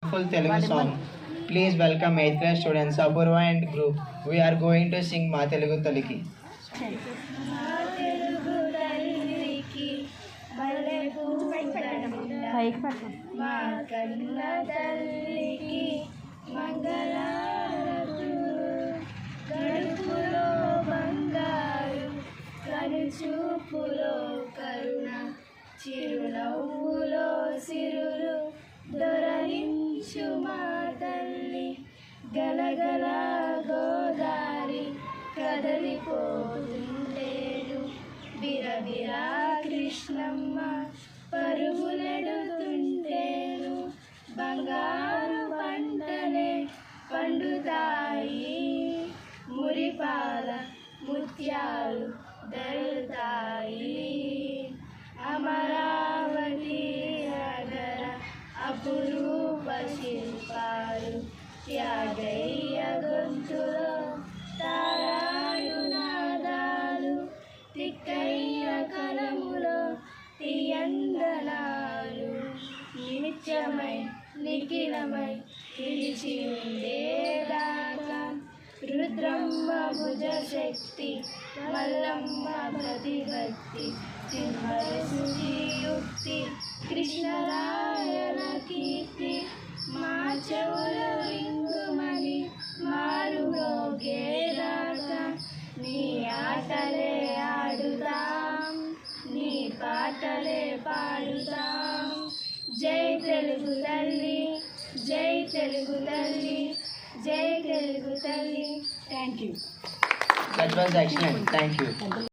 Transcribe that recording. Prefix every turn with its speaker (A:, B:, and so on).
A: Full Telugu song. Please welcome 8th class students Apurva and group. We are going to sing Ma Telugu Taliki.
B: మా కన్న తల్లికి మంగళారతులు, గడుపులో బంగారు, కనుచూపులో కరుణ, చిరునవ్వులో సిరులు దొరలించు మా తల్లి. గలగల గోదారి కదలిపోతుంటేను, బిరబిరా కృష్ణమ్మ పరుగులెడుతుంటేను, బంగారు పంటలే పండుతాయి, మురిపాల ముత్యాలు దొరుకుతాయి. అమరావతి నగర అపురూప శిల్పాలు, త్యాగయ్య గొంతులో తారాయునాదాలు, తిక్కయ్య కలములో తీయందనాలు, నిత్యమై నిఖిలమై పిలిచి ఉండేదాకా రుద్రమ్మ భుజ శక్తి, మల్లమ్మ ప్రతిభక్తి, సింహసుయుక్తి, కృష్ణరాయన కీర్తి, మా చెవులు రింగుమని మారుమోగేదాకా నీ ఆటలే ఆడుతాం, నీ పాటలే పాడుతాం. జై తెలుగు తల్లి, జై తెలుగు తల్లి, జై తెలుగు తల్లి. Thank you.
A: That was excellent. Thank you.